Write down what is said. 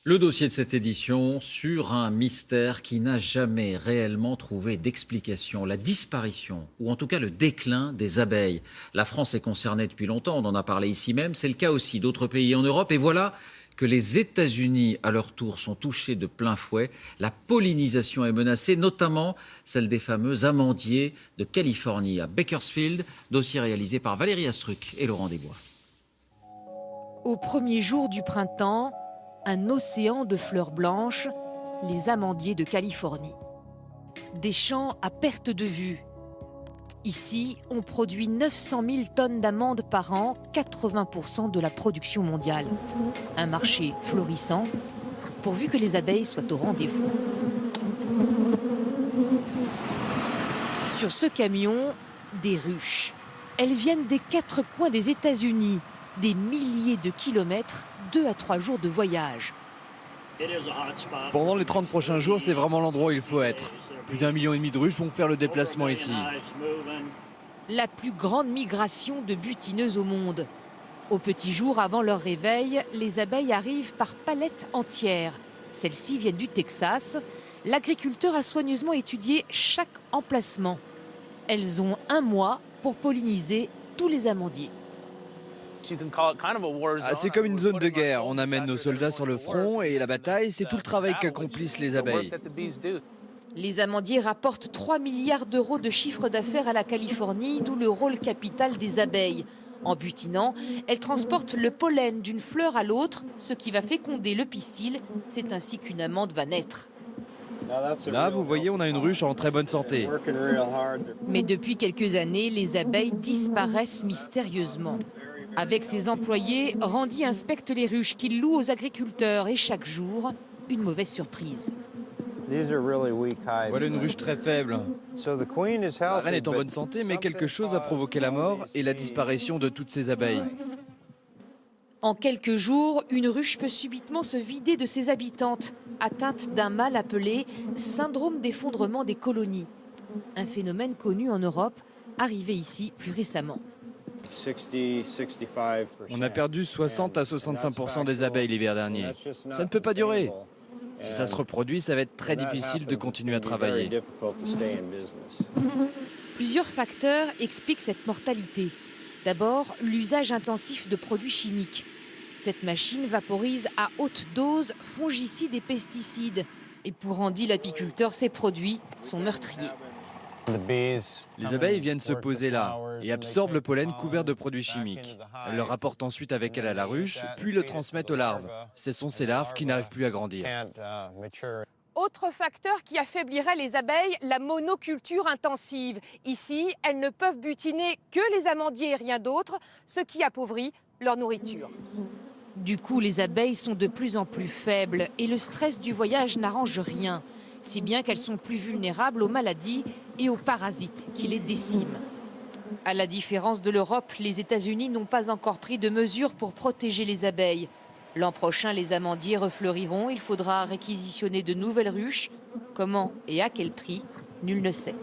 Le dossier de cette édition sur un mystère qui n'a jamais réellement trouvé d'explication, la disparition, ou en tout cas le déclin des abeilles. La France est concernée depuis longtemps, on en a parlé ici même, c'est le cas aussi d'autres pays en Europe, et voilà que les États-Unis, à leur tour, sont touchés de plein fouet. La pollinisation est menacée, notamment celle des fameux amandiers de Californie, à Bakersfield, dossier réalisé par Valérie Astruc et Laurent Desbois. Au premier jour du printemps, un océan de fleurs blanches, les amandiers de Californie. Des champs à perte de vue. Ici, on produit 900 000 tonnes d'amandes par an, 80% de la production mondiale. Un marché florissant, pourvu que les abeilles soient au rendez-vous. Sur ce camion, des ruches. Elles viennent des quatre coins des États-Unis. Des milliers de kilomètres, 2 à 3 jours de voyage. Pendant les 30 prochains jours, c'est vraiment l'endroit où il faut être. Plus d'1,5 million de ruches vont faire le déplacement ici. La plus grande migration de butineuses au monde. Au petit jour, avant leur réveil, les abeilles arrivent par palettes entières. Celles-ci viennent du Texas. L'agriculteur a soigneusement étudié chaque emplacement. Elles ont 1 mois pour polliniser tous les amandiers. C'est comme une zone de guerre. On amène nos soldats sur le front et la bataille, c'est tout le travail qu'accomplissent les abeilles. Les amandiers rapportent 3 milliards d'euros de chiffre d'affaires à la Californie, d'où le rôle capital des abeilles. En butinant, elles transportent le pollen d'une fleur à l'autre, ce qui va féconder le pistil. C'est ainsi qu'une amande va naître. Là, vous voyez, on a une ruche en très bonne santé. Mais depuis quelques années, les abeilles disparaissent mystérieusement. Avec ses employés, Randy inspecte les ruches qu'il loue aux agriculteurs et chaque jour, une mauvaise surprise. Voilà une ruche très faible. La reine est en bonne santé, mais quelque chose a provoqué la mort et la disparition de toutes ces abeilles. En quelques jours, une ruche peut subitement se vider de ses habitantes, atteinte d'un mal appelé syndrome d'effondrement des colonies. Un phénomène connu en Europe, arrivé ici plus récemment. On a perdu 60 à 65% des abeilles l'hiver dernier. Ça ne peut pas durer. Si ça se reproduit, ça va être très difficile de continuer à travailler. Plusieurs facteurs expliquent cette mortalité. D'abord, l'usage intensif de produits chimiques. Cette machine vaporise à haute dose fongicides et pesticides. Et pour Randy, l'apiculteur, ces produits sont meurtriers. Les abeilles viennent se poser là et absorbent le pollen couvert de produits chimiques. Elles le rapportent ensuite avec elles à la ruche, puis le transmettent aux larves. Ce sont ces larves qui n'arrivent plus à grandir. Autre facteur qui affaiblirait les abeilles, la monoculture intensive. Ici, elles ne peuvent butiner que les amandiers et rien d'autre, ce qui appauvrit leur nourriture. Du coup, les abeilles sont de plus en plus faibles et le stress du voyage n'arrange rien, si bien qu'elles sont plus vulnérables aux maladies et aux parasites qui les déciment. À la différence de l'Europe, les États-Unis n'ont pas encore pris de mesures pour protéger les abeilles. L'an prochain, les amandiers refleuriront, il faudra réquisitionner de nouvelles ruches. Comment et à quel prix, nul ne sait.